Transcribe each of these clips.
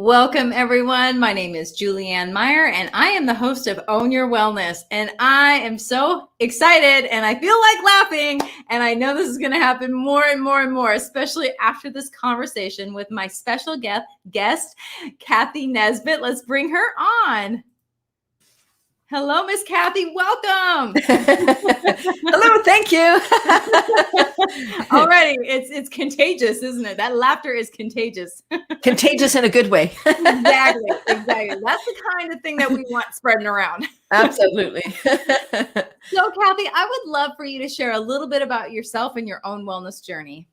Welcome, everyone. My name is Julianne Meyer, and I am the host of Own Your Wellness. And I am so excited, and I feel like laughing. And I know this is going to happen more and more and more, especially after this conversation with my special guest, Cathy Nesbitt. Let's bring her on. Hello, Miss Cathy. Welcome. Hello, thank you. Already, it's contagious, isn't it? That laughter is contagious. Contagious in a good way. Exactly. That's the kind of thing that we want spreading around. Absolutely. So, Cathy, I would love for you to share a little bit about yourself and your own wellness journey.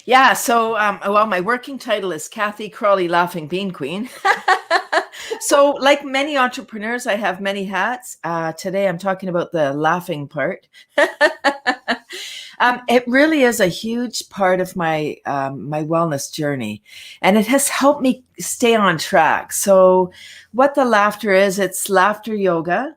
Yeah. So, well, my working title is Cathy Crawly Laughing Bean Queen. So like many entrepreneurs, I have many hats. Today, I'm talking about the laughing part. It really is a huge part of my my wellness journey, and it has helped me stay on track. So what the laughter is, it's laughter yoga.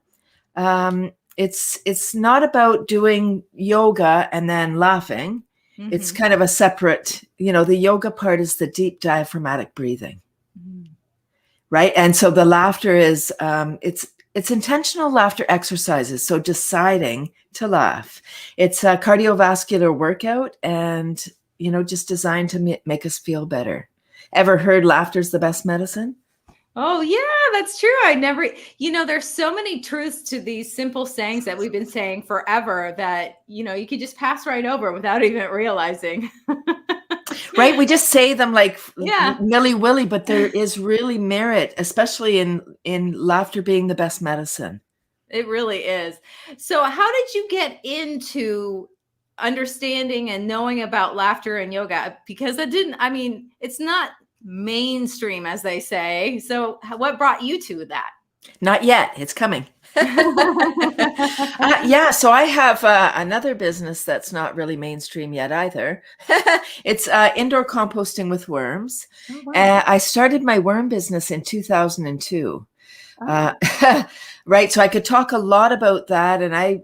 It's not about doing yoga and then laughing. Mm-hmm. It's kind of a separate, the yoga part is the deep diaphragmatic breathing. Right. And so the laughter is, it's intentional laughter exercises. So deciding to laugh, it's a cardiovascular workout and, just designed to make us feel better. Ever heard laughter's the best medicine? Oh, yeah, that's true. I never, there's so many truths to these simple sayings that we've been saying forever that, you could just pass right over without even realizing. Right. We just say them like willy-willy, but there is really merit, especially in laughter being the best medicine. It really is. So how did you get into understanding and knowing about laughter and yoga? Because it's not mainstream, as they say. So what brought you to that? Not yet. It's coming. So I have another business that's not really mainstream yet either. It's indoor composting with worms. Oh, wow. I started my worm business in 2002. Oh. Right. So I could talk a lot about that. And I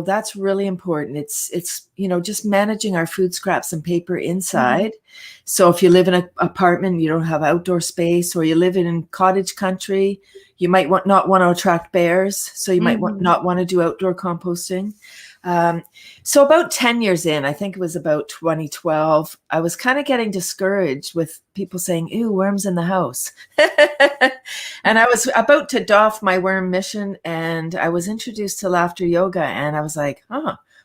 that's really important. It's just managing our food scraps and paper inside. Mm-hmm. So if you live in an apartment, you don't have outdoor space, or you live in cottage country, you might not want to attract bears. So you might not want to do outdoor composting. So about 10 years in, I think it was about 2012, I was kind of getting discouraged with people saying, ew, worms in the house. And I was about to doff my worm mission, and I was introduced to laughter yoga, and I was like,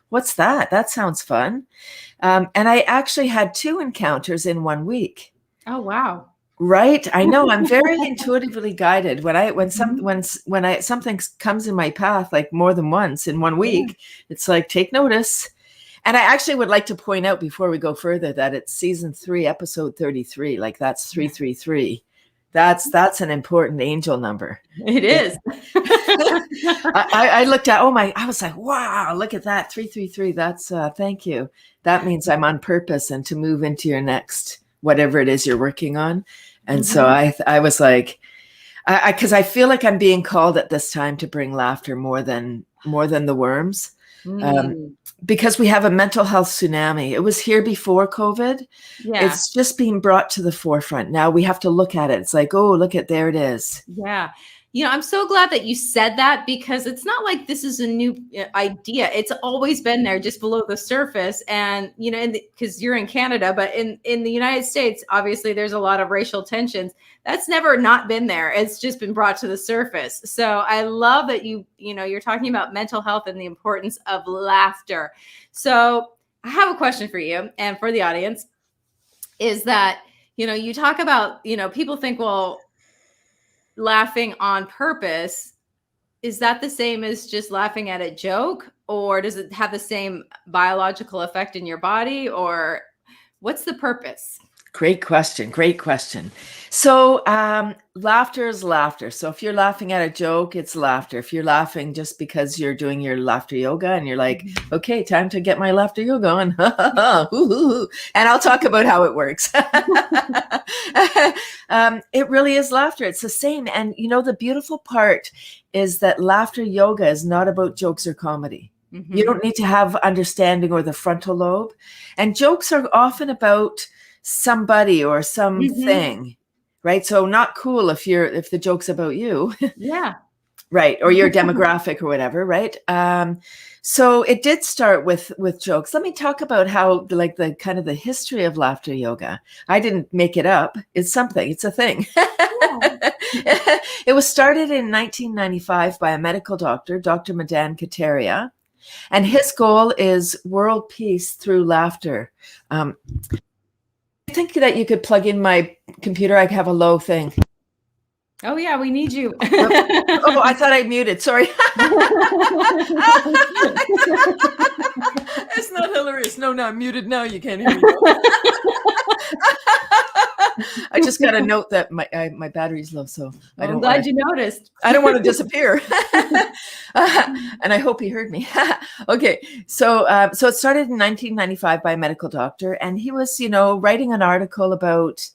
what's that? That sounds fun. And I actually had 2 encounters in 1 week. Oh, wow. Right. I know. I'm very intuitively guided. When something comes in my path, like more than once in 1 week, it's like, take notice. And I actually would like to point out before we go further that it's season 3, episode 33. Like that's 333. That's an important angel number. It is. I looked at, I was like, wow, look at that. 333. That's thank you. That means I'm on purpose and to move into your next, whatever it is you're working on. And so I was like, because I feel like I'm being called at this time to bring laughter more than the worms, because we have a mental health tsunami. It was here before COVID. Yeah. It's just being brought to the forefront. Now we have to look at it. It's like, oh, look at, there it is. Yeah. I'm so glad that you said that, because it's not like this is a new idea. It's always been there, just below the surface. And, because you're in Canada, but in the United States, obviously there's a lot of racial tensions. That's never not been there. It's just been brought to the surface. So I love that you're talking about mental health and the importance of laughter. So I have a question for you and for the audience, is that, you talk about, people think, well, laughing on purpose, is that the same as just laughing at a joke, or does it have the same biological effect in your body, or what's the purpose? Great question. So laughter is laughter. So if you're laughing at a joke, it's laughter. If you're laughing just because you're doing your laughter yoga and you're like, okay, time to get my laughter yoga on. And I'll talk about how it works. It really is laughter. It's the same. And the beautiful part is that laughter yoga is not about jokes or comedy. Mm-hmm. You don't need to have understanding or the frontal lobe. And jokes are often about somebody or something, right? So not cool if the joke's about you. Yeah. Right. Or your demographic or whatever. Right. So it did start with jokes. Let me talk about how like the kind of the history of laughter yoga. I didn't make it up. It's something. It's a thing. It was started in 1995 by a medical doctor, Dr. Madan Kataria. And his goal is world peace through laughter. I think that you could plug in my computer. I have a low thing. Oh yeah, we need you. Oh, I thought I muted. Sorry. It's not hilarious. No, I'm muted now. You can't hear me. I just got a note that my battery's low, so I'm glad you noticed. I don't want to disappear. And I hope he heard me. Okay, so it started in 1995 by a medical doctor, and he was, writing an article about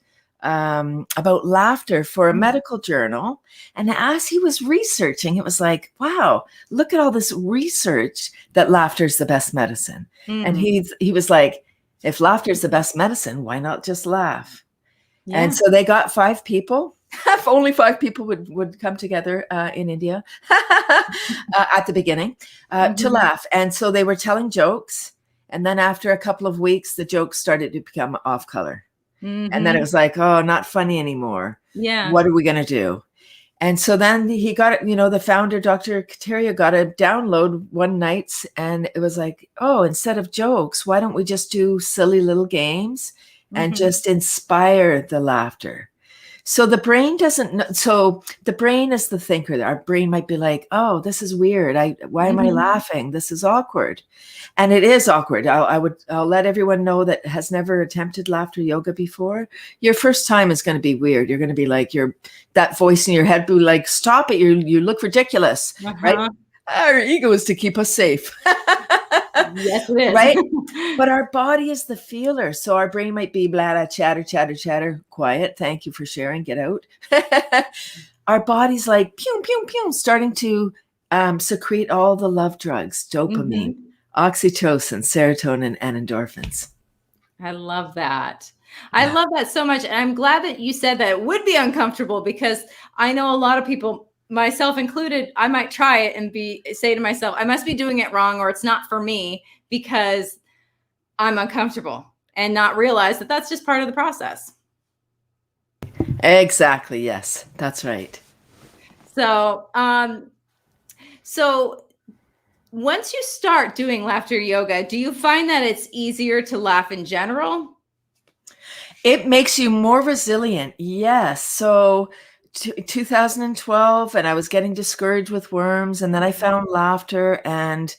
laughter for a medical journal. And as he was researching, it was like, wow, look at all this research that laughter is the best medicine. Mm-hmm. And he was like, if laughter is the best medicine, why not just laugh? Yeah. And so they got 5 people. If only 5 people would come together in India at the beginning to laugh. And so they were telling jokes. And then after a couple of weeks, the jokes started to become off color. Mm-hmm. And then it was like, oh, not funny anymore. Yeah. What are we going to do? And so then he got, the founder, Dr. Kataria, got a download one night, and it was like, oh, instead of jokes, why don't we just do silly little games and just inspire the laughter? So the brain so the brain is the thinker. Our brain might be like, oh, this is weird. Why am I laughing? This is awkward. And it is awkward. I'll let everyone know that has never attempted laughter yoga before. Your first time is going to be weird. You're going to be like, that voice in your head be like, stop it. You look ridiculous, right? Our ego is to keep us safe. Yes, it is. Right? But our body is the feeler. So our brain might be blah, blah, chatter, chatter, chatter, quiet. Thank you for sharing. Get out. Our body's like, pew, pew, pew, starting to secrete all the love drugs, dopamine, oxytocin, serotonin, and endorphins. I love that. I love that so much. And I'm glad that you said that it would be uncomfortable, because I know a lot of people, myself included, I might try it and say to myself, I must be doing it wrong, or it's not for me because I'm uncomfortable, and not realize that that's just part of the process. Exactly. Yes, that's right. So, so once you start doing laughter yoga, do you find that it's easier to laugh in general? It makes you more resilient. Yes. So 2012, and I was getting discouraged with worms, and then I found laughter, and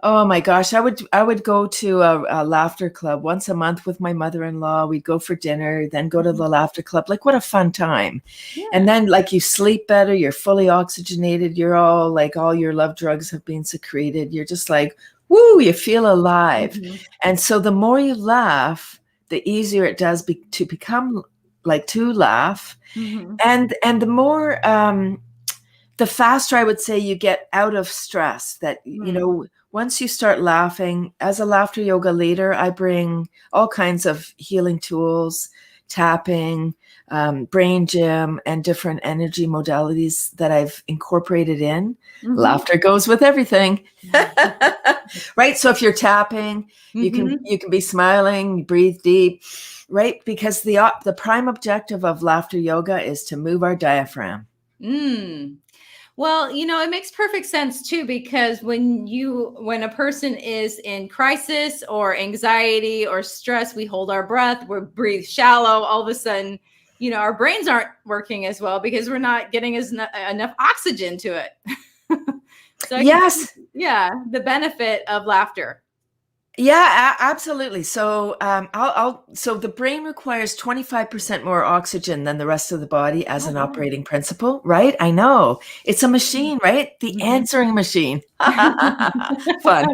oh my gosh, I would go to a laughter club once a month with my mother-in-law. We'd go for dinner, then go to the laughter club. Like, what a fun time. Yeah. And then like you sleep better, you're fully oxygenated, you're all like, all your love drugs have been secreted. You're just like, woo, you feel alive. And so the more you laugh, the easier it does to become like to laugh. And the more, the faster I would say you get out of stress. That, once you start laughing, as a laughter yoga leader, I bring all kinds of healing tools, tapping, brain gym, and different energy modalities that I've incorporated in. Laughter goes with everything. Right? So if you're tapping, you can be smiling, breathe deep, right? Because the prime objective of laughter yoga is to move our diaphragm. Well, it makes perfect sense too, because when a person is in crisis or anxiety or stress, we hold our breath, we breathe shallow. All of a sudden, our brains aren't working as well because we're not getting enough oxygen to it. So yes. The benefit of laughter. Yeah, absolutely. So so the brain requires 25% more oxygen than the rest of the body as an operating principle, right? I know. It's a machine, right? The answering machine. Fun.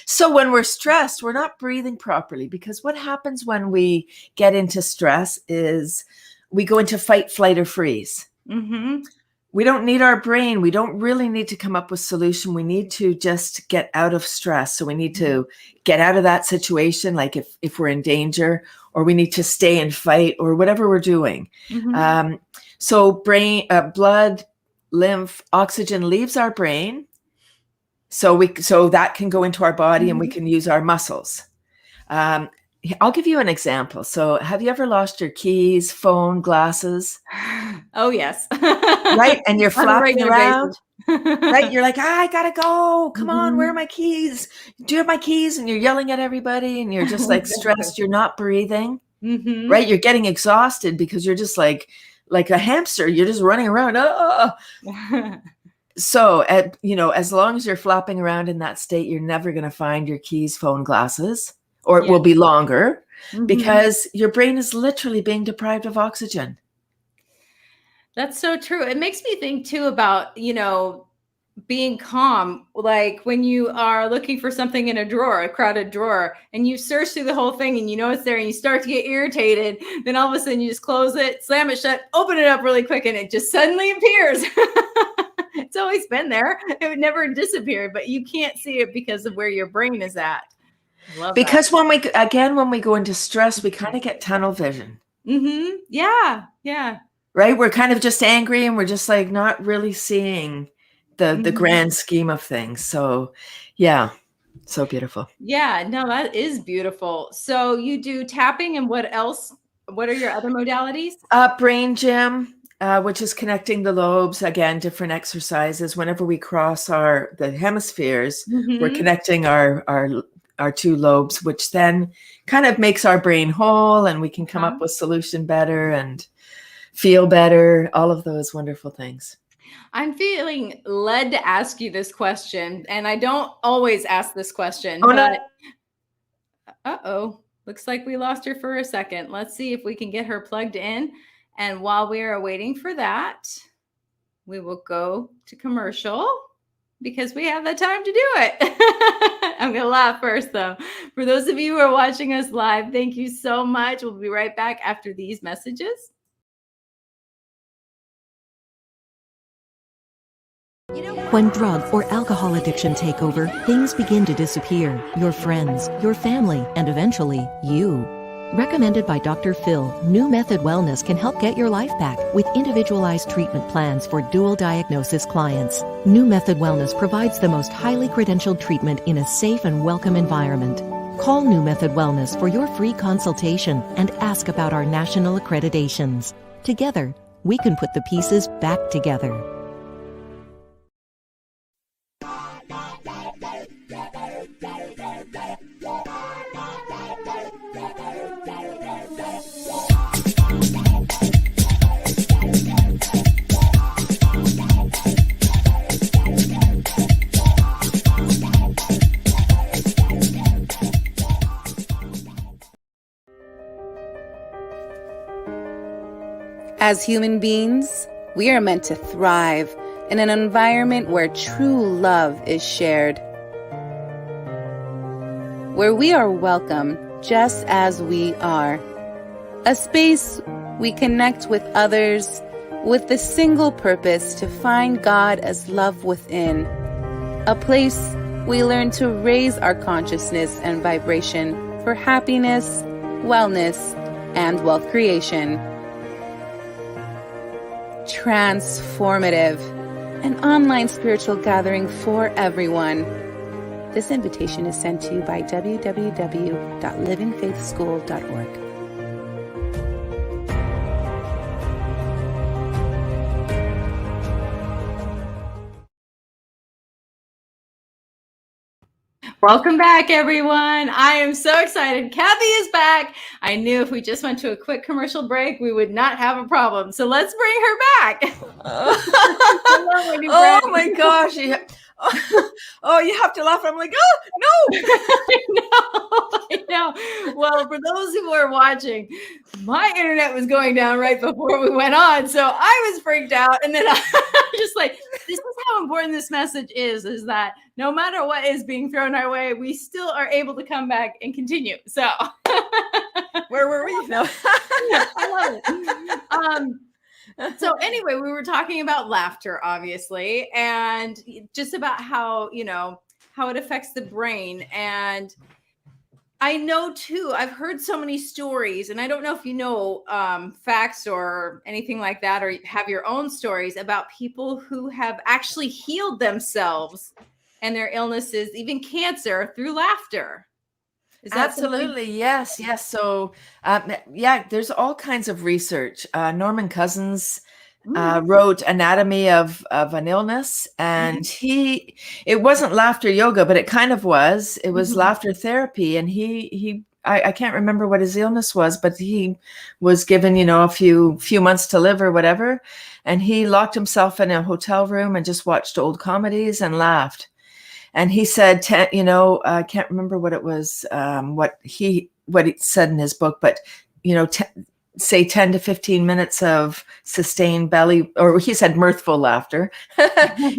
So when we're stressed, we're not breathing properly, because what happens when we get into stress is we go into fight, flight, or freeze. we don't need our brain. We don't really need to come up with solution. We need to just get out of stress. So we need to get out of that situation. Like if we're in danger, or we need to stay and fight, or whatever we're doing. So brain, blood, lymph, oxygen leaves our brain. So that can go into our body, and we can use our muscles. I'll give you an example. So have you ever lost your keys, phone, glasses? Oh, yes. Right. And you're flapping around. Right. You're like, I gotta go. Come on. Where are my keys? Do you have my keys? And you're yelling at everybody, and you're just like stressed. You're not breathing. Right. You're getting exhausted because you're just like a hamster. You're just running around. So, as long as you're flapping around in that state, you're never going to find your keys, phone, glasses, or it will be longer because your brain is literally being deprived of oxygen. That's so true. It makes me think too about, being calm. Like when you are looking for something in a drawer, a crowded drawer, and you search through the whole thing and you know it's there and you start to get irritated. Then all of a sudden you just close it, slam it shut, open it up really quick, and it just suddenly appears. It's always been there. It would never disappear, but you can't see it because of where your brain is at. Because when we go into stress, we kind of get tunnel vision. Yeah. Right. We're kind of just angry, and we're just like not really seeing the grand scheme of things. So yeah, so beautiful. Yeah, no, that is beautiful. So you do tapping, and what else? What are your other modalities? Brain gym, which is connecting the lobes. Again, different exercises. Whenever we cross the hemispheres, we're connecting our two lobes, which then kind of makes our brain whole, and we can come up with solution better and feel better. All of those wonderful things. I'm feeling led to ask you this question, and I don't always ask this question, uh-oh, looks like we lost her for a second. Let's see if we can get her plugged in. And while we are waiting for that, we will go to commercial because we have the time to do it. I'm going to laugh first, though. For those of you who are watching us live, thank you so much. We'll be right back after these messages. When drug or alcohol addiction take over, things begin to disappear. Your friends, your family, and eventually, you. Recommended by Dr. Phil, New Method Wellness can help get your life back with individualized treatment plans for dual diagnosis clients. New Method Wellness provides the most highly credentialed treatment in a safe and welcome environment. Call New Method Wellness for your free consultation and ask about our national accreditations. Together, we can put the pieces back together. As human beings, we are meant to thrive in an environment where true love is shared, where we are welcome just as we are. A space we connect with others with the single purpose to find God as love within. A place we learn to raise our consciousness and vibration for happiness, wellness, and wealth creation. Transformative, an online spiritual gathering for everyone. This invitation is sent to you by www.livingfaithschool.org. Welcome back, everyone. I am so excited. Cathy is back. I knew if we just went to a quick commercial break, we would not have a problem. So let's bring her back. Oh my gosh. Oh, you have to laugh. I'm like, oh, no. I know. Well, for those who are watching, my internet was going down right before we went on. So I was freaked out. And then I just like, this is how important this message is that no matter what is being thrown our way, we still are able to come back and continue. So where were we? No. I love it. So anyway, we were talking about laughter, obviously, and just about how, how it affects the brain. And I know too, I've heard so many stories, and I don't know if you know facts or anything like that, or have your own stories about people who have actually healed themselves and their illnesses, even cancer, through laughter. Is that Absolutely. Yes. Yes. So, there's all kinds of research. Norman Cousins wrote Anatomy of an Illness, and it wasn't laughter yoga, but it kind of was. It was laughter therapy. And I can't remember what his illness was, but he was given, a few months to live or whatever. And he locked himself in a hotel room and just watched old comedies and laughed. And he said, I can't remember what it was, what he said in his book, but, say 10 to 15 minutes of sustained belly, or he said mirthful laughter,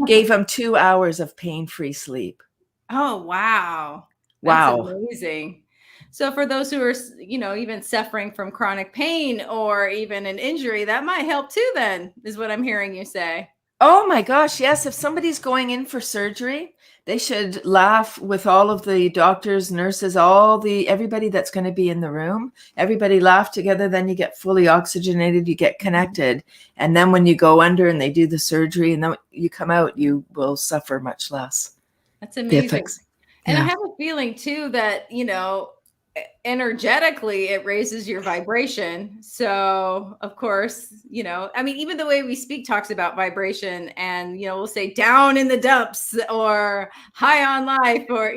gave him 2 hours of pain-free sleep. Oh, wow. Wow. That's amazing. So for those who are, even suffering from chronic pain or even an injury, that might help too, then, is what I'm hearing you say. Oh my gosh, yes. If somebody's going in for surgery, they should laugh with all of the doctors, nurses, everybody that's going to be in the room. Everybody laugh together, then you get fully oxygenated, you get connected. And then when you go under and they do the surgery and then you come out, you will suffer much less. That's amazing. And I have a feeling too that, energetically it raises your vibration. So of course, even the way we speak talks about vibration, and we'll say down in the dumps or high on life, or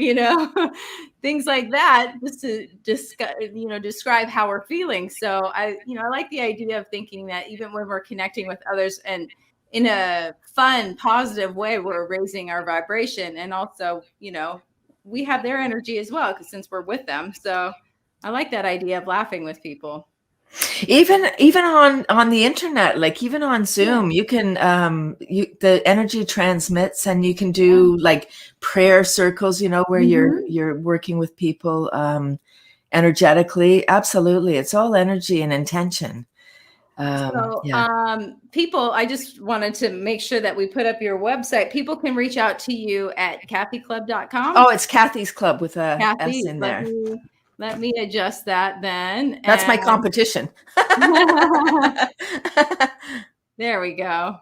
things like that, just to describe how we're feeling. So I like the idea of thinking that even when we're connecting with others and in a fun, positive way, we're raising our vibration, and also we have their energy as well, because since we're with them. So I like that idea of laughing with people. Even on the internet, like even on Zoom, you can the energy transmits, and you can do like prayer circles, where you're working with people energetically. Absolutely, it's all energy and intention. People, I just wanted to make sure that we put up your website. People can reach out to you at cathyclub.com. Oh, it's Cathy's Club with a S in there. Let me adjust that then. That's my competition. There we go.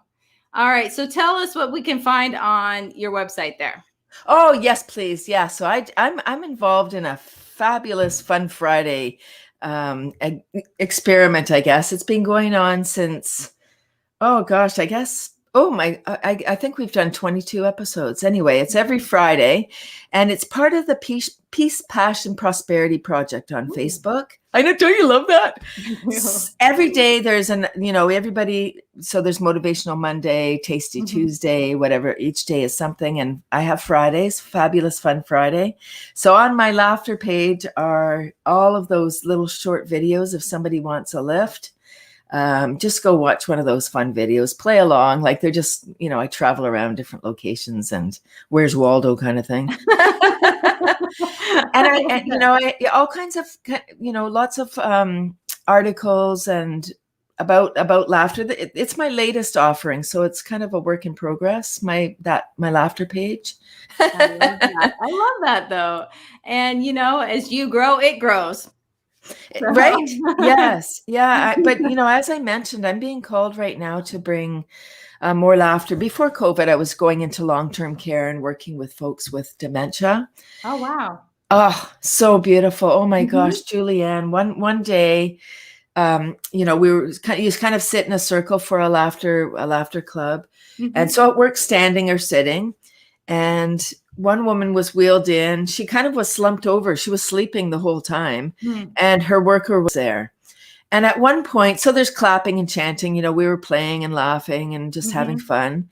All right. So tell us what we can find on your website there. Oh, yes, please. Yeah. So I'm involved in a fabulous Fun Friday experiment, I guess. It's been going on since, I think we've done 22 episodes. Anyway, it's every Friday, and it's part of the Peace, Passion, Prosperity Project on Facebook. I know, don't you love that? Every day there's everybody, so there's Motivational Monday, Tasty Tuesday, whatever. Each day is something, and I have Fridays, Fabulous Fun Friday. So on my laughter page are all of those little short videos if somebody wants a lift. Just go watch one of those fun videos, play along. Like they're just, I travel around different locations and where's Waldo kind of thing. And all kinds of, lots of articles and about laughter. It's my latest offering. So it's kind of a work in progress, my laughter page. I love that though. And, as you grow, it grows. Right. Yes. Yeah. But, as I mentioned, I'm being called right now to bring more laughter. Before COVID, I was going into long-term care and working with folks with dementia. Oh, wow. Oh, so beautiful. Oh my gosh, Julianne, one day, we were kind of sit in a circle for a laughter club. And so it worked standing or sitting. And one woman was wheeled in. She kind of was slumped over. She was sleeping the whole time. And her worker was there. And at one point, so there's clapping and chanting, we were playing and laughing and just having fun.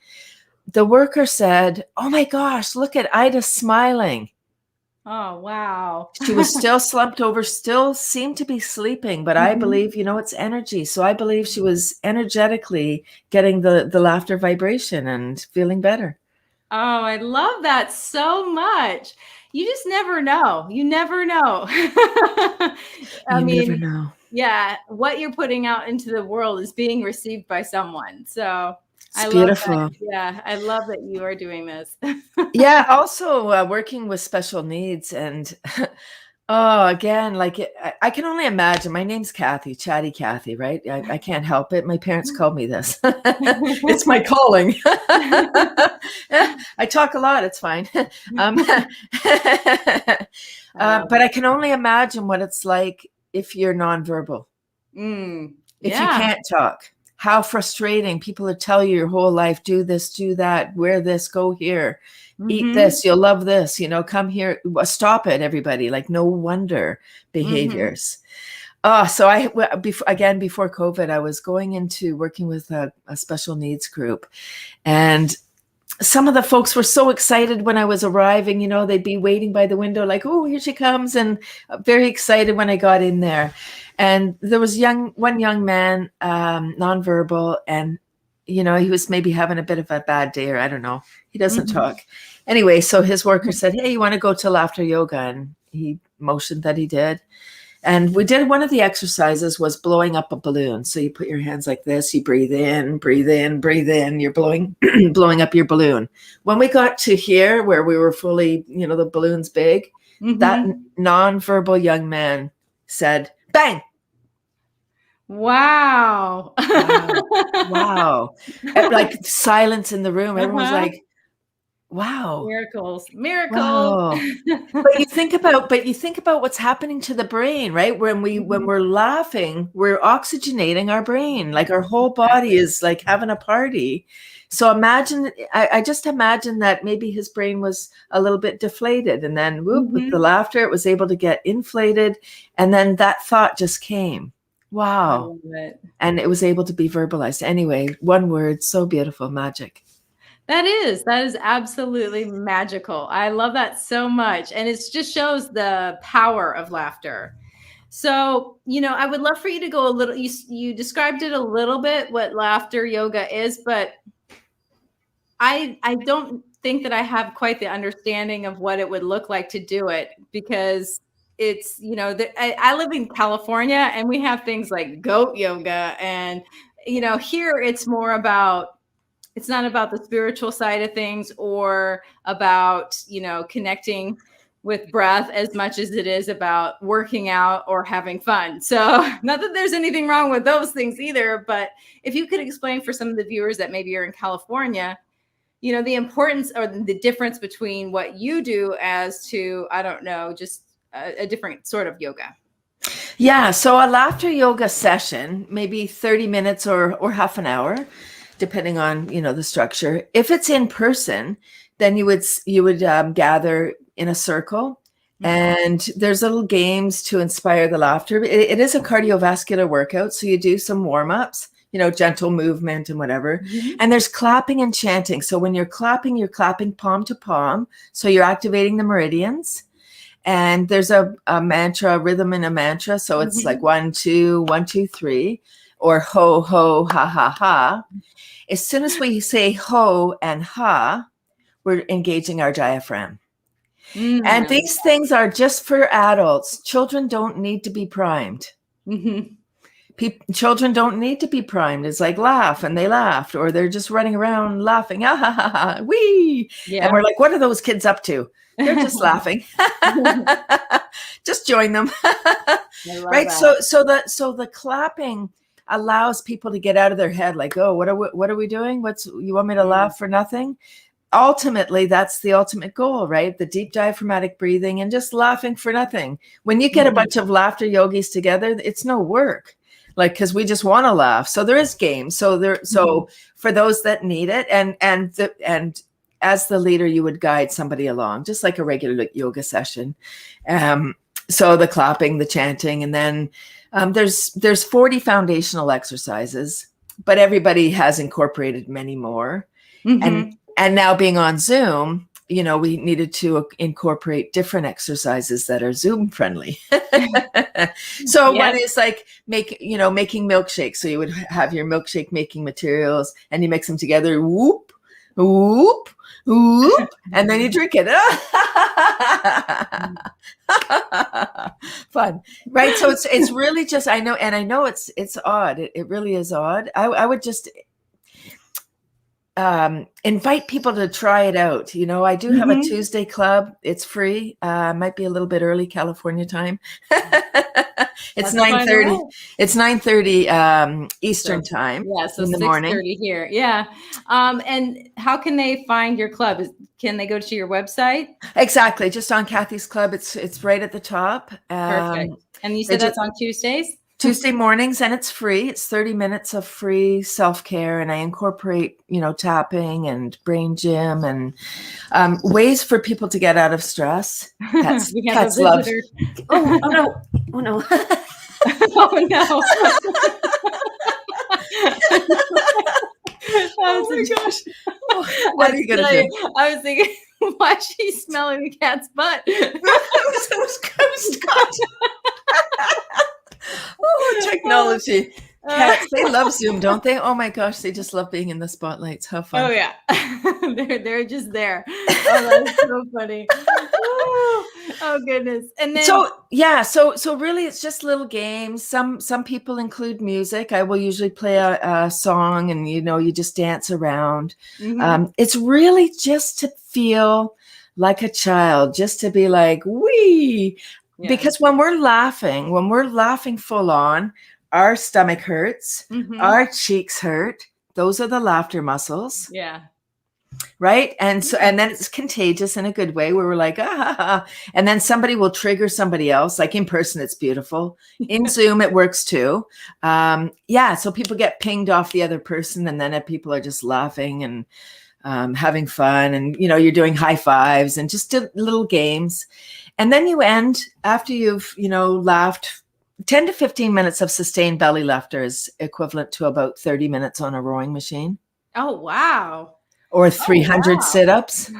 The worker said, "Oh my gosh, look at Ida smiling." Oh, wow. She was still slumped over, still seemed to be sleeping, but I believe, it's energy. So I believe she was energetically getting the laughter vibration and feeling better. Oh, I love that so much. you just never know. You never know. Never know. Yeah, what you're putting out into the world is being received by someone. So it's beautiful. Love that. Yeah, I love that you are doing this. Yeah, also working with special needs. And oh, again, like I can only imagine. My name's Cathy, Chatty Cathy, right? I can't help it. My parents called me this. It's my calling. I talk a lot. It's fine. But I can only imagine what it's like if you're nonverbal. If you can't talk, how frustrating. People will tell you your whole life, do this, do that, wear this, go here. Eat this, you'll love this, come here, stop it, everybody. Like, no wonder behaviors. So before COVID, I was going into working with a special needs group, and some of the folks were so excited when I was arriving, they'd be waiting by the window like, oh, here she comes, and very excited when I got in there. And there was one young man, nonverbal, and he was maybe having a bit of a bad day, or I don't know. He doesn't talk. Anyway, so his worker said, hey, you want to go to laughter yoga? And he motioned that he did. And we did, one of the exercises was blowing up a balloon. So you put your hands like this, you breathe in, breathe in, breathe in, you're blowing up your balloon. When we got to here, where we were fully, the balloon's big, that nonverbal young man said, bang. Wow. Wow. Like silence in the room. Everyone was like, wow. Miracles. Wow. But you think about what's happening to the brain, right? When we're laughing, we're oxygenating our brain. Like our whole body is like having a party. So imagine, I just imagine that maybe his brain was a little bit deflated, and then with the laughter, it was able to get inflated. And then that thought just came. Wow. And it was able to be verbalized. Anyway, one word, so beautiful, magic. That is absolutely magical. I love that so much. And it just shows the power of laughter. So, I would love for you to go a little, you described it a little bit, what laughter yoga is, but I don't think that I have quite the understanding of what it would look like to do it, because it's, I live in California and we have things like goat yoga, and, here it's more about, it's not about the spiritual side of things or about, connecting with breath as much as it is about working out or having fun. So not that there's anything wrong with those things either, but if you could explain for some of the viewers that maybe you're in California, the importance or the difference between what you do as to, I don't know, just a different sort of yoga. Yeah. So a laughter yoga session, maybe 30 minutes or half an hour, depending on, the structure. If it's in person, then you would gather in a circle, and there's little games to inspire the laughter. It is a cardiovascular workout. So you do some warm-ups, gentle movement and whatever. And there's clapping and chanting. So when you're clapping palm to palm. So you're activating the meridians. And there's a mantra, a rhythm in a mantra. So it's like 1, 2, 1, 2, 3, or ho, ho, ha, ha, ha. As soon as we say ho and ha, we're engaging our diaphragm. And these things are just for adults. Children don't need to be primed. Children don't need to be primed. It's like laugh, and they laughed, or they're just running around laughing. Ah, ha, ha, ha, wee. Yeah. And we're like, what are those kids up to? They're just laughing. Just join them. Right. That. So the clapping allows people to get out of their head, like, oh, what are we doing? You want me to laugh for nothing? Ultimately, that's the ultimate goal, right? The deep diaphragmatic breathing and just laughing for nothing. When you get a bunch of laughter yogis together, it's no work, like, because we just want to laugh. So there is games. So for those that need it, and as the leader, you would guide somebody along, just like a regular yoga session. So the clapping, the chanting, and then there's 40 foundational exercises, but everybody has incorporated many more. And now being on Zoom, we needed to incorporate different exercises that are Zoom friendly. So one is like making milkshakes. So you would have your milkshake making materials and you mix them together. Whoop. Oop, oop, and then you drink it. Fun, right? So it's really just, I know it's odd. It really is odd. I would just invite people to try it out. I do have a Tuesday club. It's free. Might be a little bit early California time. It's 9:30. It's 9:30 Eastern time. Yeah, so in the morning. 6:30 here. Yeah. And how can they find your club? Can they go to your website? Exactly. Just on Cathy's club. It's right at the top. Perfect. And you said that's on Tuesdays? Tuesday mornings, and it's free. It's 30 minutes of free self-care, and I incorporate, tapping and brain gym and ways for people to get out of stress. Cats love. Oh no! Oh no! Oh no! Oh my gosh! What are you gonna do? I was thinking, why is she smelling the cat's butt? Oh, technology. Cats, they love Zoom, don't they? Oh my gosh, they just love being in the spotlights. How fun. Oh yeah. they're just there. Oh, that's so funny. Oh goodness. And then so really it's just little games. Some people include music. I will usually play a song, and you just dance around. It's really just to feel like a child, just to be like, wee. Yeah. Because when we're laughing full on, our stomach hurts, our cheeks hurt. Those are the laughter muscles. Yeah. Right. And then it's contagious in a good way, where we're like, and then somebody will trigger somebody else. Like in person, it's beautiful. In Zoom, it works too. So people get pinged off the other person, and then people are just laughing and having fun, and you're doing high fives and just little games. And then you end after you've, laughed. 10 to 15 minutes of sustained belly laughter is equivalent to about 30 minutes on a rowing machine. Oh, wow. Or 300 sit-ups.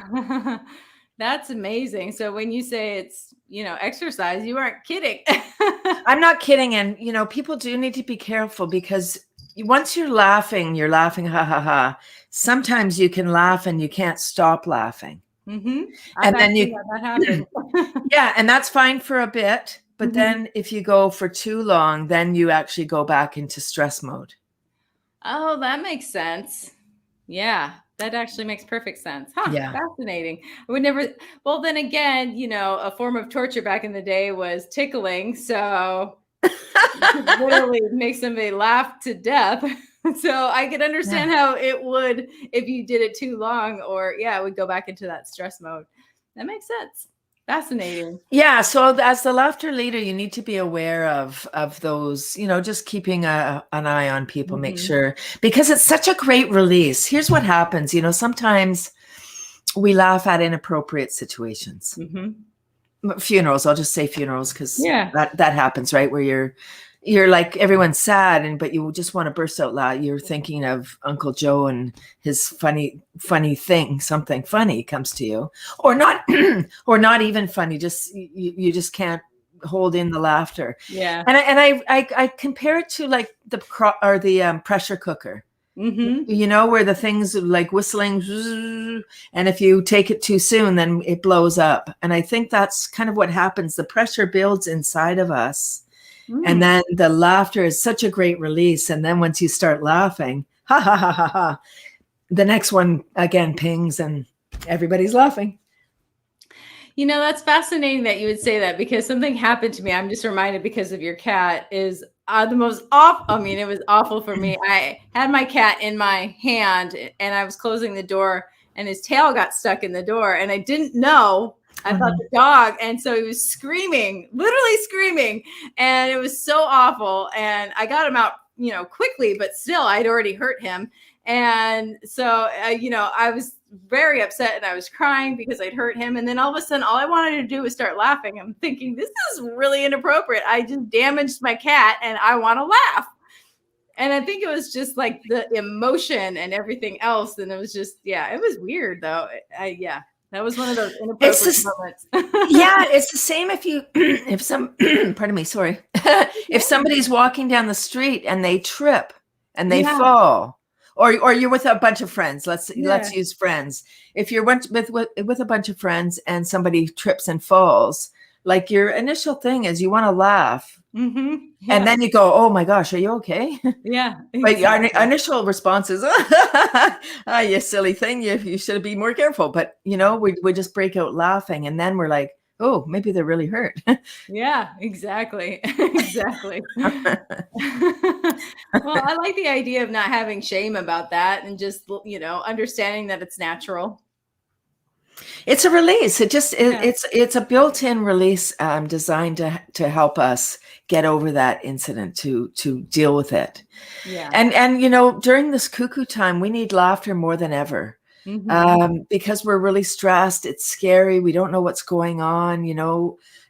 That's amazing. So when you say it's, exercise, you aren't kidding. I'm not kidding. And, people do need to be careful, because once you're laughing, ha, ha, ha. Sometimes you can laugh and you can't stop laughing. And then that happens. Yeah, and that's fine for a bit. But then if you go for too long, then you actually go back into stress mode. Oh, that makes sense. Yeah, that actually makes perfect sense. Huh, yeah. Fascinating. I would never. Well, then again, a form of torture back in the day was tickling. So you could literally make somebody laugh to death. So I could understand how it would, if you did it too long, or it would go back into that stress mode. That makes sense. Fascinating. Yeah. So as the laughter leader, you need to be aware of those, just keeping an eye on people, make sure, because it's such a great release. Here's what happens. Sometimes we laugh at inappropriate situations. Funerals. I'll just say funerals, because that happens, right? Where you're like, everyone's sad, but you just want to burst out loud. You're thinking of Uncle Joe and his funny thing. Something funny comes to you, or not, or not even funny. Just you just can't hold in the laughter. Yeah. And I compare it to like the pressure cooker. Where the things like whistling, and if you take it too soon, then it blows up. And I think that's kind of what happens. The pressure builds inside of us. And then the laughter is such a great release. And then once you start laughing, ha, ha, ha, ha, ha, the next one again pings and everybody's laughing. That's fascinating that you would say that, because something happened to me. I'm just reminded, because of your cat, is the most awful. I mean, it was awful for me. I had my cat in my hand, and I was closing the door, and his tail got stuck in the door, and I didn't know. I thought the dog. And so he was screaming, literally screaming. And it was so awful. And I got him out, quickly, but still I'd already hurt him. And so, I was very upset, and I was crying because I'd hurt him. And then all of a sudden, all I wanted to do was start laughing. I'm thinking, this is really inappropriate. I just damaged my cat and I want to laugh. And I think it was just like the emotion and everything else. And it was just, it was weird though. That was one of those inappropriate moments. It's the same pardon me, sorry. If somebody's walking down the street and they trip and they fall, or you're with a bunch of friends. Let's use friends. If you're with a bunch of friends and somebody trips and falls, like your initial thing is you want to laugh. Yeah. And then you go, oh my gosh, are you okay? Yeah. But our initial response is, ah, you silly thing. You should be more careful. But, we just break out laughing. And then we're like, oh, maybe they're really hurt. Yeah, exactly. Exactly. Well, I like the idea of not having shame about that and just, understanding that it's natural. It's a release. It's a built-in release designed to help us get over that incident, to deal with it. Yeah. And during this cuckoo time, we need laughter more than ever. Because we're really stressed. It's scary. We don't know what's going on.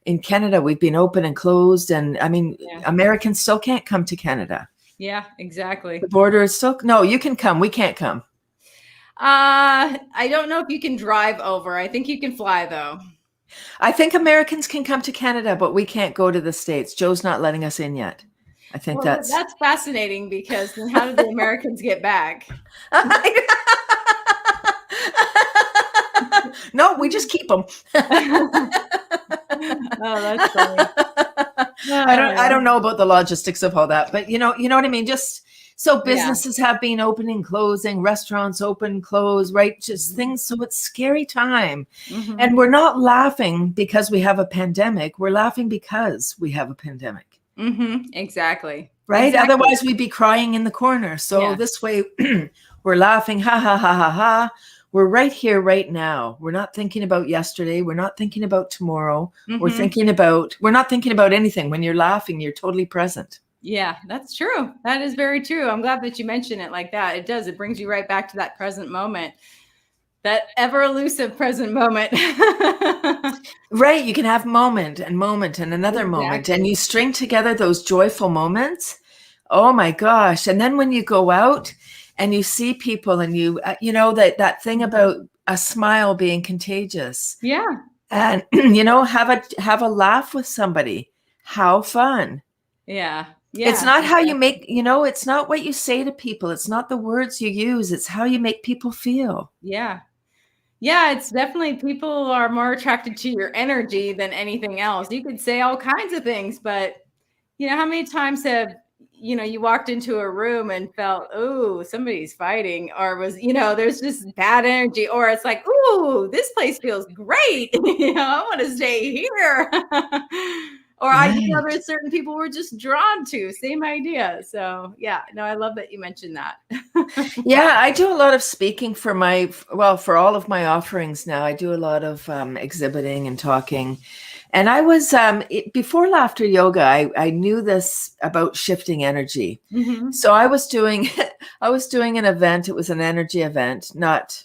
In Canada, we've been open and closed. And Americans still can't come to Canada. Yeah, exactly. The border is still, no, you can come. We can't come. I don't know if you can drive over. I think you can fly though. I think Americans can come to Canada, but we can't go to the States. Joe's not letting us in yet. I think that's fascinating, because then how did the Americans get back? No, we just keep them. Oh, that's funny. I don't know about the logistics of all that, but you know what I mean? Just so businesses have been opening, closing, restaurants open, close, right? Just things. So it's scary time. And we're not laughing because we have a pandemic. We're laughing because we have a pandemic. Exactly. Right? Exactly. Otherwise we'd be crying in the corner. So this way we're laughing, ha, ha, ha, ha, ha. We're right here, right now. We're not thinking about yesterday. We're not thinking about tomorrow. We're not thinking about anything. When you're laughing, you're totally present. Yeah, that's true. That is very true. I'm glad that you mentioned it like that. It does. It brings you right back to that present moment, that ever elusive present moment. Right. You can have moment and another moment, and you string together those joyful moments. Oh my gosh. And then when you go out and you see people and that thing about a smile being contagious. Yeah. And, have a laugh with somebody. How fun. Yeah. Yeah. It's not how you make, it's not what you say to people. It's not the words you use. It's how you make people feel. Yeah. Yeah. It's definitely, people are more attracted to your energy than anything else. You could say all kinds of things, but how many times have, you walked into a room and felt, oh, somebody's fighting, or was, there's just bad energy, or it's like, ooh, this place feels great. I want to stay here. Or there's certain people we're just drawn to, same idea. So I love that you mentioned that. Yeah, I do a lot of speaking for all of my offerings now. I do a lot of exhibiting and talking. And I was, before laughter yoga, I knew this about shifting energy. So I was doing an event. It was an energy event, not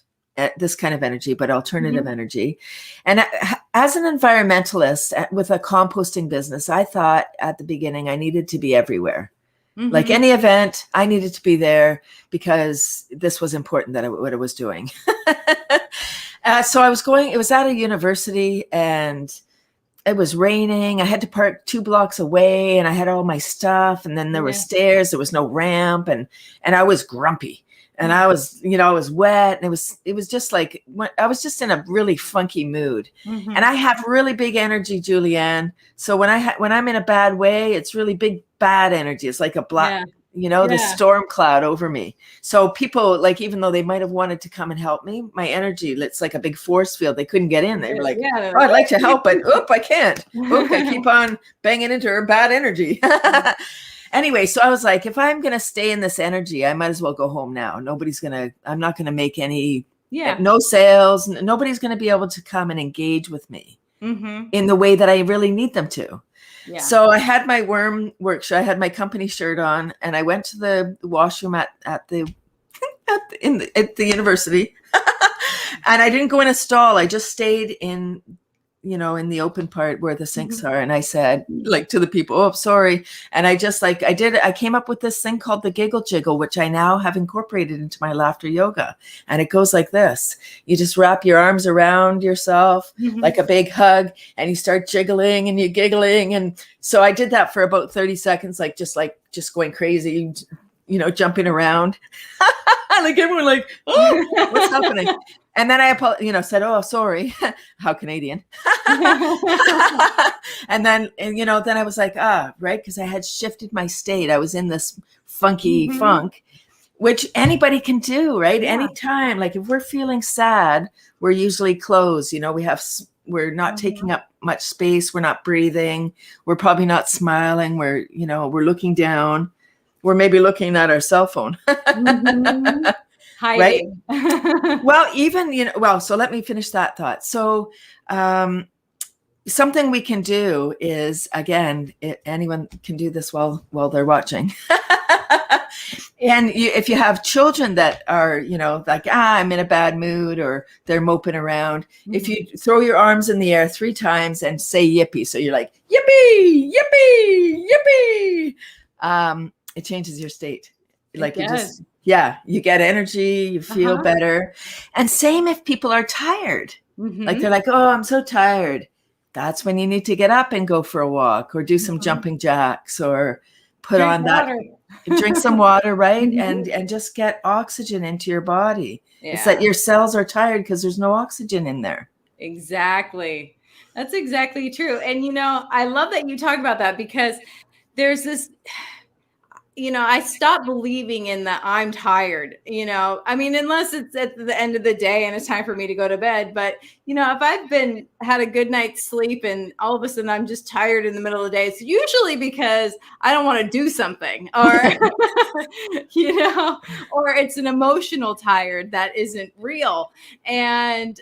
this kind of energy, but alternative energy. And as an environmentalist with a composting business, I thought at the beginning I needed to be everywhere. Like any event, I needed to be there because this was important, what I was doing. So I was going, it was at a university and it was raining. I had to park 2 blocks away and I had all my stuff. And then there were stairs, there was no ramp, and I was grumpy. And I was, I was wet, and it was just like, I was just in a really funky mood. And I have really big energy, Julianne. So when I'm in a bad way, it's really big, bad energy. It's like a black, this storm cloud over me. So people, like, even though they might have wanted to come and help me, my energy, it's like a big force field. They couldn't get in. They were like, oh, I'd like to help, but I can't. I keep on banging into her bad energy. Anyway, so I was like, if I'm going to stay in this energy, I might as well go home now. I'm not going to make any, no sales. Nobody's going to be able to come and engage with me in the way that I really need them to. Yeah. So I had my worm workshop. I had my company shirt on, and I went to the washroom at the university, and I didn't go in a stall. I just stayed in the open part where the sinks are. And I said, like, to the people, oh, sorry. And I just I came up with this thing called the Giggle Jiggle, which I now have incorporated into my laughter yoga. And it goes like this. You just wrap your arms around yourself like a big hug, and you start jiggling and you're giggling. And so I did that for about 30 seconds, just going crazy, jumping around. Like everyone like, oh, what's happening? And then I said, oh, sorry. How Canadian. and then I was like, right. Cause I had shifted my state. I was in this funky funk, which anybody can do, right? Yeah. Anytime. Like if we're feeling sad, we're usually closed. We're not taking up much space. We're not breathing. We're probably not smiling. We're looking down. We're maybe looking at our cell phone. Hiding. Right? Well, so let me finish that thought. So something we can do is, again, anyone can do this while they're watching. And if you have children that are, like, I'm in a bad mood, or they're moping around, if you throw your arms in the air 3 times and say yippee. So you're like, yippee, yippee, yippee. It changes your state. Like you get energy, you feel better. And same if people are tired, like they're like, oh, I'm so tired. That's when you need to get up and go for a walk, or do some jumping jacks, or drink some water, right? And just get oxygen into your body. Yeah. It's that your cells are tired because there's no oxygen in there. Exactly. That's exactly true. And, I love that you talk about that, because there's this, I stopped believing in that I'm tired, unless it's at the end of the day and it's time for me to go to bed. But, if I've had a good night's sleep and all of a sudden I'm just tired in the middle of the day, it's usually because I don't want to do something, or, or it's an emotional tired that isn't real. And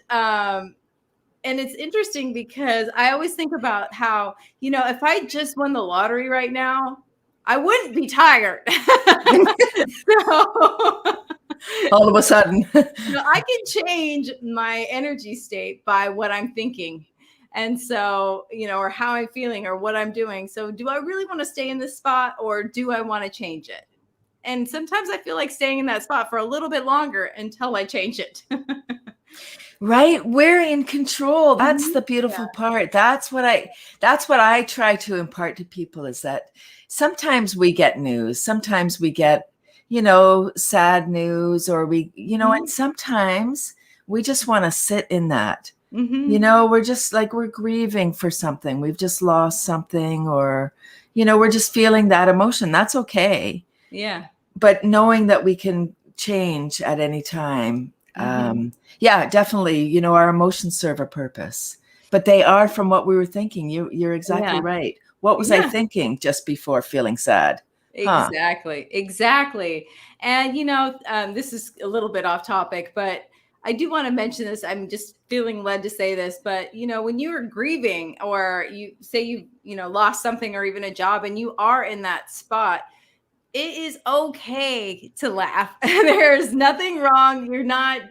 it's interesting because I always think about how, if I just won the lottery right now, I wouldn't be tired. All of a sudden. I can change my energy state by what I'm thinking. And so, or how I'm feeling, or what I'm doing. So do I really want to stay in this spot, or do I want to change it? And sometimes I feel like staying in that spot for a little bit longer until I change it. Right. We're in control. That's the beautiful part. That's what I try to impart to people, is that sometimes we get news, sometimes we get, sad news, or and sometimes we just want to sit in that. We're just like, we're grieving for something. We've just lost something, or, we're just feeling that emotion. That's okay. Yeah. But knowing that we can change at any time. Definitely. Our emotions serve a purpose, but they are from what we were thinking. You're exactly right. What was I thinking just before feeling sad? Exactly. And, this is a little bit off topic, but I do want to mention this. I'm just feeling led to say this, but when you're grieving, or you say you lost something, or even a job, and you are in that spot, it is okay to laugh. There's nothing wrong. You're not,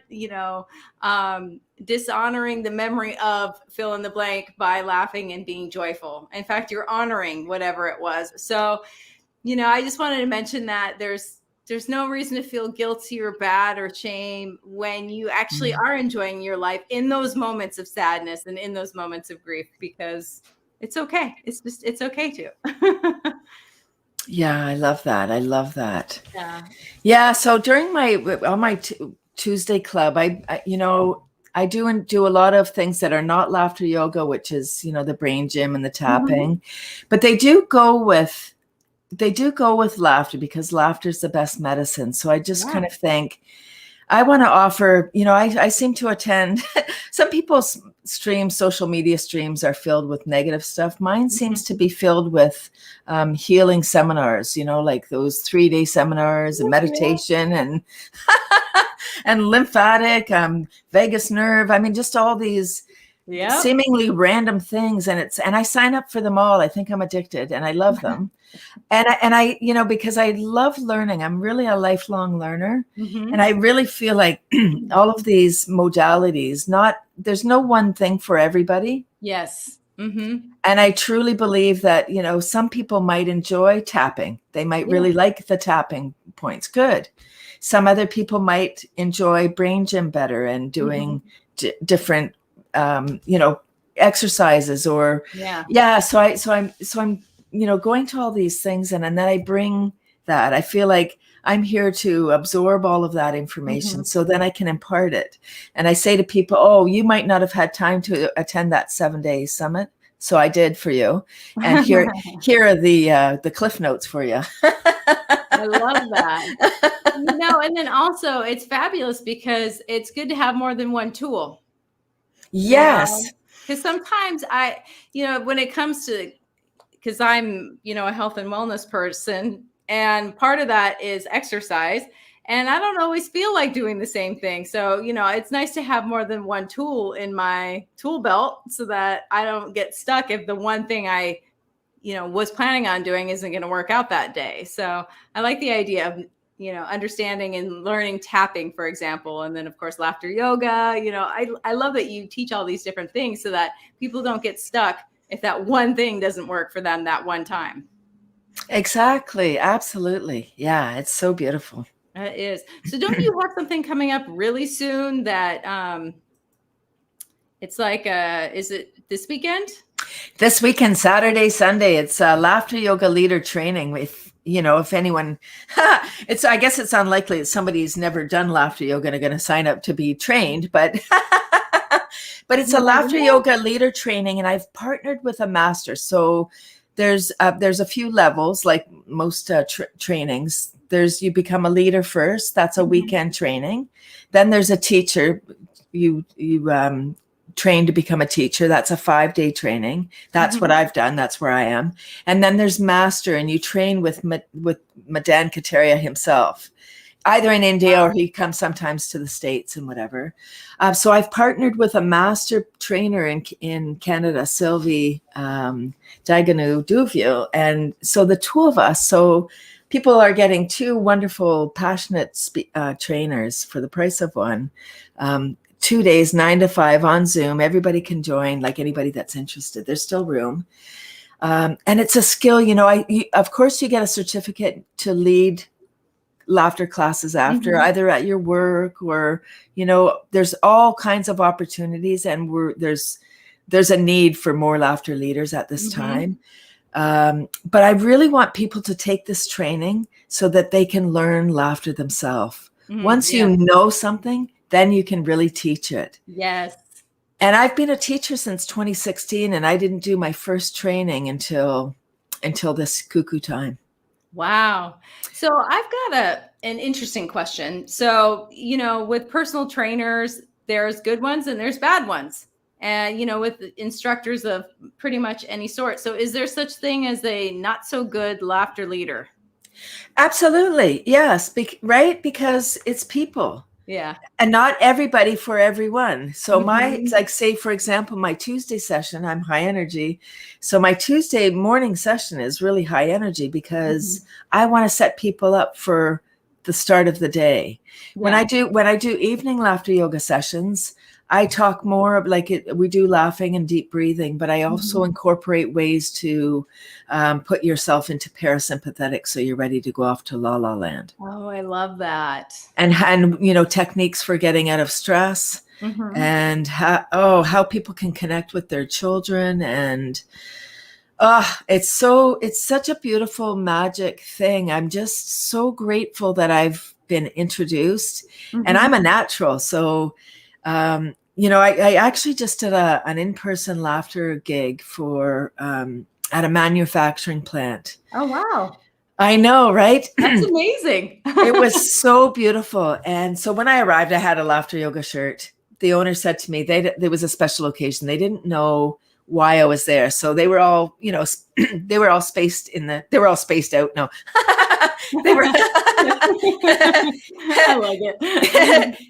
dishonoring the memory of fill in the blank by laughing and being joyful. In fact, you're honoring whatever it was. So, I just wanted to mention that there's no reason to feel guilty or bad or shame when you actually are enjoying your life in those moments of sadness and in those moments of grief, because it's okay. It's okay to. Yeah, I love that. Yeah. So during my Tuesday club, I do a lot of things that are not laughter yoga, which is, the brain gym and the tapping, but they do go with laughter, because laughter is the best medicine. So I just kind of think I want to offer, I seem to attend some people's streams, social media streams are filled with negative stuff. Mine seems to be filled with healing seminars, like those 3-day seminars and meditation and and lymphatic, vagus nerve. I mean, just all these seemingly random things. And I sign up for them all. I think I'm addicted, and I love them. And I, because I love learning. I'm really a lifelong learner. And I really feel like all of these modalities, there's no one thing for everybody. Yes. And I truly believe that, some people might enjoy tapping. They might really like the tapping points. Good. Some other people might enjoy brain gym better and doing different, exercises, or So I'm going to all these things, and then I bring that. I feel like I'm here to absorb all of that information so then I can impart it. And I say to people, oh, you might not have had time to attend that 7-day summit. So I did for you. And here are the cliff notes for you. I love that. And then also it's fabulous because it's good to have more than one tool. Yes. Because sometimes when it comes to, because I'm, a health and wellness person, and part of that is exercise. And I don't always feel like doing the same thing. So, it's nice to have more than one tool in my tool belt so that I don't get stuck if the one thing I, was planning on doing isn't going to work out that day. So I like the idea of, understanding and learning tapping, for example. And then, of course, laughter yoga. I love that you teach all these different things so that people don't get stuck if that one thing doesn't work for them that one time. Exactly. Absolutely. Yeah, it's so beautiful. It is. So don't you have something coming up really soon that it's like, is it this weekend? This weekend, Saturday, Sunday, it's laughter yoga leader training with, if anyone, I guess it's unlikely that somebody who's never done laughter yoga are going to sign up to be trained, but it's a laughter yoga leader training, and I've partnered with a master. So there's a few levels, like most trainings. You become a leader first. That's a weekend training. Then there's a teacher. You train to become a teacher. That's a 5-day training. That's what I've done. That's where I am. And then there's master, and you train with Madan Kataria himself, either in India or he comes sometimes to the States and whatever. So I've partnered with a master trainer in Canada, Sylvie Duganu-Duville. And so the two of us, so people are getting 2 wonderful, passionate trainers for the price of one. 2 days, 9 to 5 on Zoom. Everybody can join, like anybody that's interested. There's still room. And it's a skill, of course you get a certificate to lead laughter classes after, either at your work or, there's all kinds of opportunities, and there's a need for more laughter leaders at this time. But I really want people to take this training so that they can learn laughter themselves. Once you know something, then you can really teach it. Yes. And I've been a teacher since 2016, and I didn't do my first training until this cuckoo time. Wow. So I've got an interesting question. So, with personal trainers, there's good ones and there's bad ones. And, with instructors of pretty much any sort. So is there such thing as a not so good laughter leader? Absolutely. Yes. Right. Because it's people. Yeah. And not everybody for everyone. So say, for example, my Tuesday session, I'm high energy. So my Tuesday morning session is really high energy because I want to set people up for the start of the day. Yeah. When I do evening laughter yoga sessions, I talk more of we do laughing and deep breathing, but I also incorporate ways to put yourself into parasympathetic so you're ready to go off to la la land. Oh, I love that. And techniques for getting out of stress and how people can connect with their children. And it's such a beautiful magic thing. I'm just so grateful that I've been introduced, and I'm a natural. So I actually just did an in-person laughter gig at a manufacturing plant. Oh, wow. I know, right? That's amazing. It was so beautiful. And so when I arrived, I had a laughter yoga shirt. The owner said to me, there was a special occasion. They didn't know why I was there. So they were all, they were all spaced out. No, they were, I like it.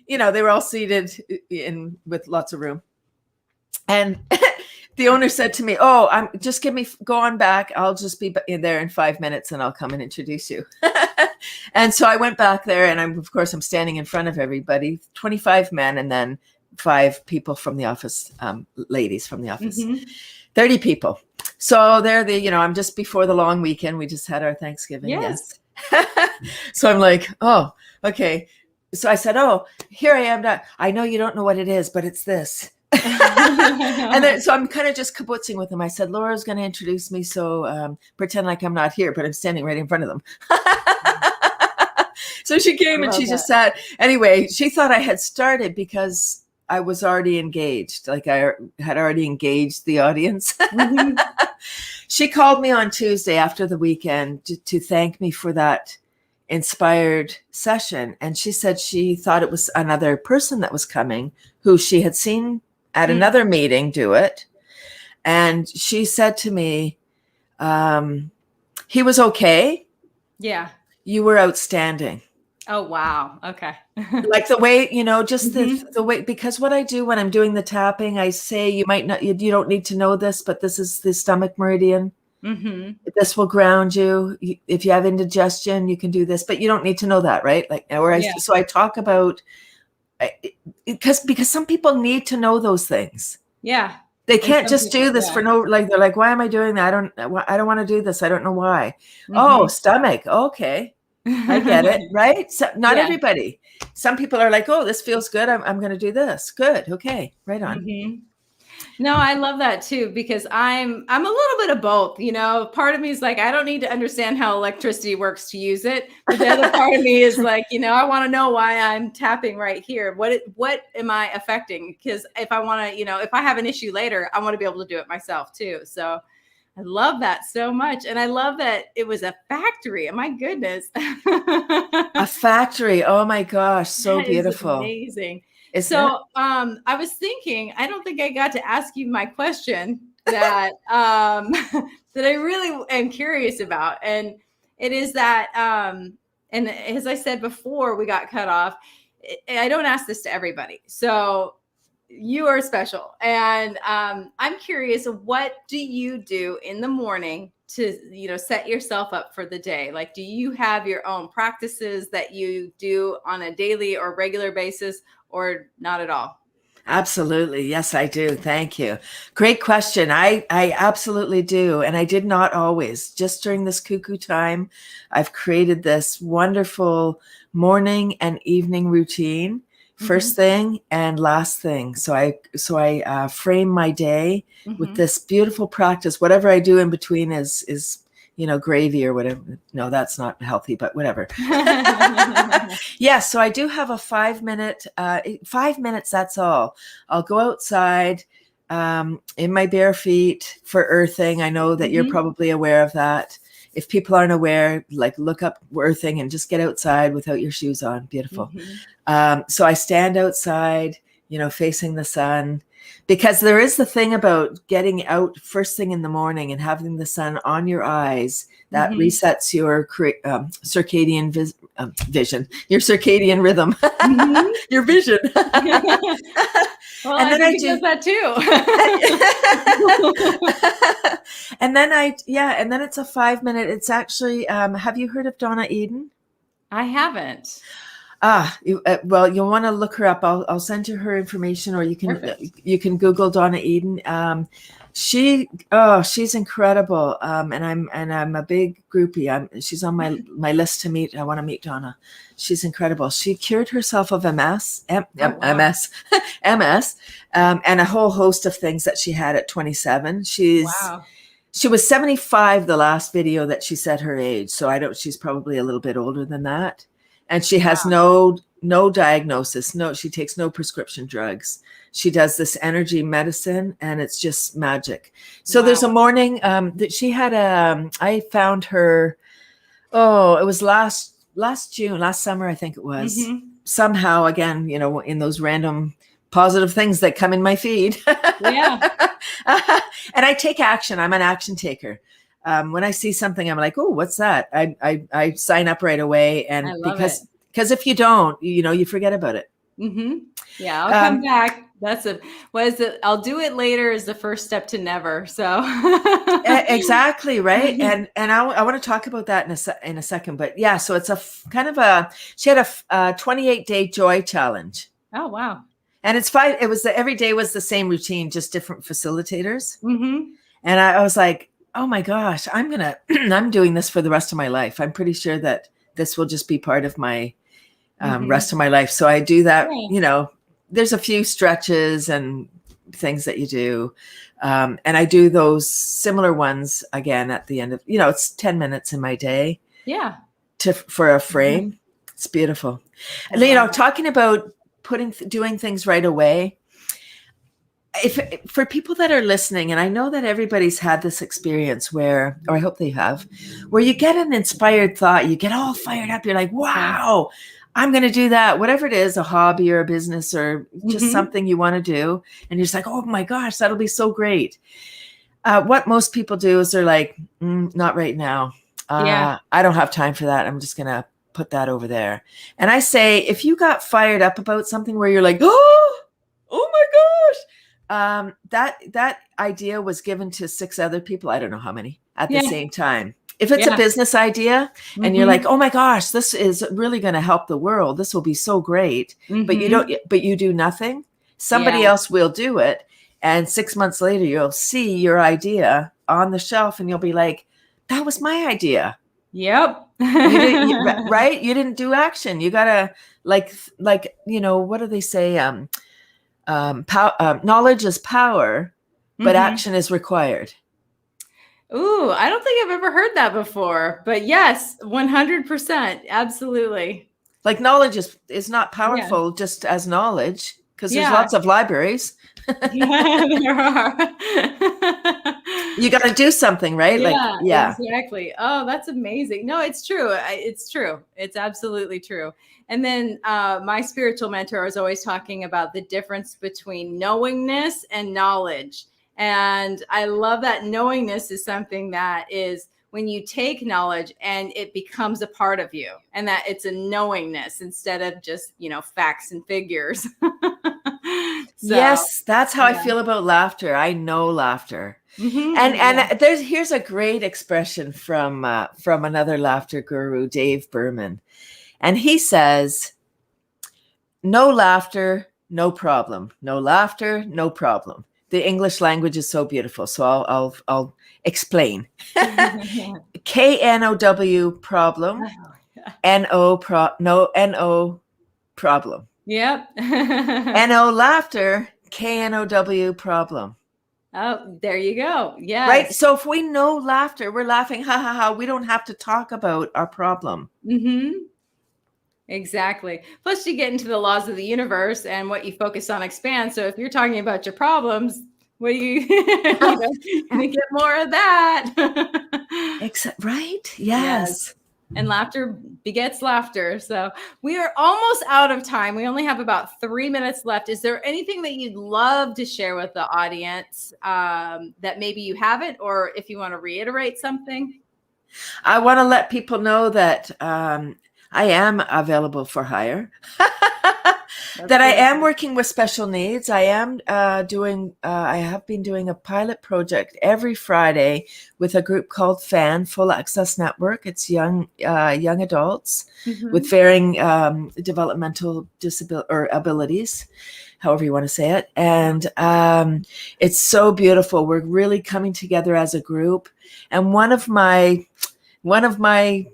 They were all seated with lots of room. And the owner said to me, "Oh, go on back. I'll just be in there in 5 minutes and I'll come and introduce you." And so I went back there, and I'm standing in front of everybody, 25 men, and then 5 people from the office, ladies from the office, 30 people. So they're I'm just before the long weekend. We just had our Thanksgiving. Yes. So I'm like, oh, okay. So I said, "Oh, here I am. I know you don't know what it is, but it's this." And then, so I'm kind of just kibutzing with them. I said, "Laura's going to introduce me, so pretend like I'm not here, but I'm standing right in front of them." So she came and she just sat. Anyway, she thought I had started because I was already engaged. Like I had already engaged the audience. Mhm. She called me on Tuesday after the weekend to thank me for that inspired session. And she said she thought it was another person that was coming who she had seen at another meeting do it. And she said to me, he was okay. Yeah. You were outstanding. Oh, wow. Okay. Like the way, just the way, because what I do when I'm doing the tapping, I say, you might not, you don't need to know this, but this is the stomach meridian. Mm-hmm. This will ground you. If you have indigestion, you can do this, but you don't need to know that, right? Like, so I talk about, because some people need to know those things. Yeah. They can't just do this for no, like, they're like, why am I doing that? I don't want to do this. I don't know why. Mm-hmm. Oh, stomach. Okay. I get it. Right. So not everybody. Some people are like, oh, this feels good. I'm going to do this. Good. Okay. Right on. Mm-hmm. No, I love that too, because I'm a little bit of both, part of me is like, I don't need to understand how electricity works to use it. But the other part of me is like, I want to know why I'm tapping right here. What am I affecting? Because if I want to, if I have an issue later, I want to be able to do it myself too. So I love that so much. And I love that it was a factory. Oh my goodness. A factory. Oh my gosh. So that beautiful. Is amazing. I was thinking, I don't think I got to ask you my question that, that I really am curious about. And it is that, and as I said before we got cut off, I don't ask this to everybody. So you are special. And I'm curious, what do you do in the morning to, set yourself up for the day? Like, do you have your own practices that you do on a daily or regular basis, or not at all? Absolutely. Yes, I do. Thank you. Great question. I absolutely do. And I did not always. Just during this cuckoo time, I've created this wonderful morning and evening routine. First thing and last thing. So I frame my day with this beautiful practice. Whatever I do in between is gravy or whatever. No, that's not healthy, but whatever. Yeah. So I do have a 5 minute, 5 minutes. That's all. I'll go outside in my bare feet for earthing. I know that you're probably aware of that. If people aren't aware, like, look up earthing and just get outside without your shoes on. Beautiful. So I stand outside, facing the sun, because there is the thing about getting out first thing in the morning and having the sun on your eyes that resets your circadian vision, your circadian rhythm, your vision. Well, and then I do that too. And then and then it's a 5 minute. It's actually, have you heard of Donna Eden? I haven't. Well, you'll want to look her up. I'll send you her information, or you can Google Donna Eden. She's incredible. And I'm a big groupie. She's on my list to meet. I want to meet Donna. She's incredible. She cured herself of MS, and a whole host of things that she had at 27. She was 75 the last video that she said her age. So she's probably a little bit older than that. And she has no diagnosis. No, she takes no prescription drugs. She does this energy medicine, and it's just magic. So there's a morning that she had I found her. Oh, it was last June, last summer, I think it was. Somehow, again, in those random positive things that come in my feed. Yeah. And I take action. I'm an action taker. When I see something, I'm like, oh, what's that? I sign up right away. And because if you don't, you forget about it. Yeah, I'll come back. I'll do it later is the first step to never. So exactly. Right. And I want to talk about that in a second, but yeah, so it's she had a 28-day joy challenge. Oh, wow. And every day was the same routine, just different facilitators. And I was like, oh my gosh, I'm doing this for the rest of my life. I'm pretty sure that this will just be part of my rest of my life. So I do that, there's a few stretches and things that you do. And I do those similar ones again at the end of, it's 10 minutes in my day. Yeah. For a frame. It's beautiful. Talking about doing things right away. If for people that are listening, and I know that everybody's had this experience where, or I hope they have, where you get an inspired thought, you get all fired up. You're like, wow, I'm going to do that. Whatever it is, a hobby or a business or just something you want to do. And you're just like, oh my gosh, that'll be so great. What most people do is they're like, not right now. I don't have time for that. I'm just going to put that over there. And I say, if you got fired up about something where you're like, oh my gosh, that idea was given to 6 other people. I don't know how many at the same time. If it's a business idea and you're like, oh my gosh, this is really going to help the world. This will be so great. But you do nothing. Somebody else will do it. And 6 months later, you'll see your idea on the shelf and you'll be like, that was my idea. Yep. Right? You didn't do action. You got to like, what do they say? Knowledge is power, but action is required. Ooh, I don't think I've ever heard that before, but yes, 100%. Absolutely. Like knowledge is not powerful just as knowledge, because there's lots of libraries. There are. You got to do something, right? Exactly. Oh, that's amazing. No, it's true. It's true. It's absolutely true. And then my spiritual mentor is always talking about the difference between knowingness and knowledge. And I love that knowingness is something that is when you take knowledge and it becomes a part of you, and that it's a knowingness instead of just, facts and figures. Yes, that's how I feel about laughter. I know laughter. And here's a great expression from another laughter guru, Dave Berman. And he says, no laughter, no problem. No laughter, no problem. The English language is so beautiful. So I'll explain. KNOW problem. NO problem. Yep. NO laughter, KNOW problem. Oh, there you go. Yeah. Right. So if we know laughter, we're laughing, ha ha ha. We don't have to talk about our problem. Exactly. Plus, you get into the laws of the universe, and what you focus on expands. So if you're talking about your problems, what do you gonna get more of that? Right? Yes. And laughter begets laughter. So we are almost out of time. We only have about 3 minutes left. Is there anything that you'd love to share with the audience that maybe you haven't, or if you want to reiterate something? I want to let people know that I am available for hire. That I am working with special needs. I am I have been doing a pilot project every Friday with a group called FAN, Full Access Network. It's young adults with varying developmental disability or abilities, however you want to say it. And it's so beautiful. We're really coming together as a group. And one of my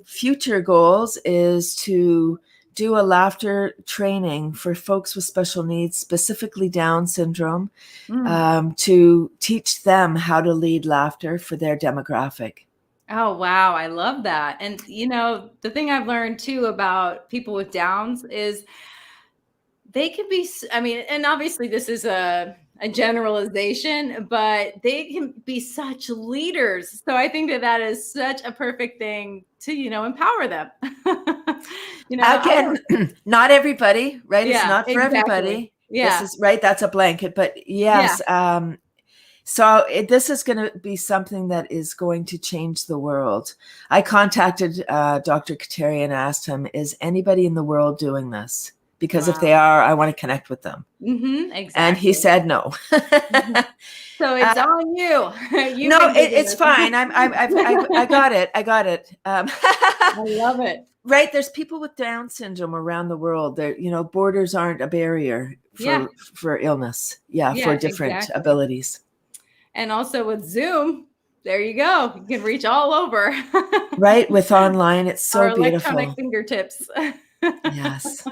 future goals is to do a laughter training for folks with special needs, specifically Down syndrome, to teach them how to lead laughter for their demographic. Oh, wow. I love that. And, the thing I've learned too about people with Downs is they can be, and obviously this is a generalization, but they can be such leaders. So I think that is such a perfect thing to, empower them. Again, not everybody, right? Yeah, it's not for everybody. Yeah. This is right. That's a blanket, but yes. Yeah. So this is going to be something that is going to change the world. I contacted Dr. Kataria and asked him, is anybody in the world doing this? Because if they are, I want to connect with them. Exactly. And he said no. So it's on you. It's fine. I got it. I love it. Right. There's people with Down syndrome around the world. There, borders aren't a barrier for illness. For different abilities. And also with Zoom, there you go. You can reach all over. Right. With online, it's so Our beautiful. Electronic fingertips. Yes.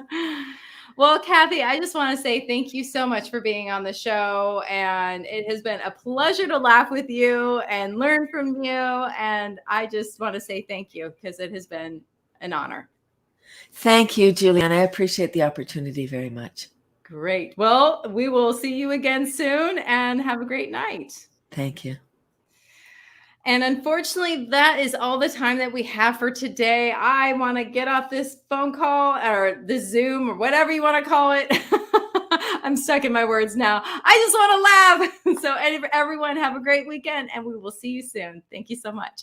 Well, Cathy, I just want to say thank you so much for being on the show. And it has been a pleasure to laugh with you and learn from you. And I just want to say thank you because it has been an honor. Thank you, Julianne. I appreciate the opportunity very much. Great. Well, we will see you again soon, and have a great night. Thank you. And unfortunately, that is all the time that we have for today. I want to get off this phone call or the Zoom or whatever you want to call it. I'm stuck in my words now. I just want to laugh. So everyone have a great weekend, and we will see you soon. Thank you so much.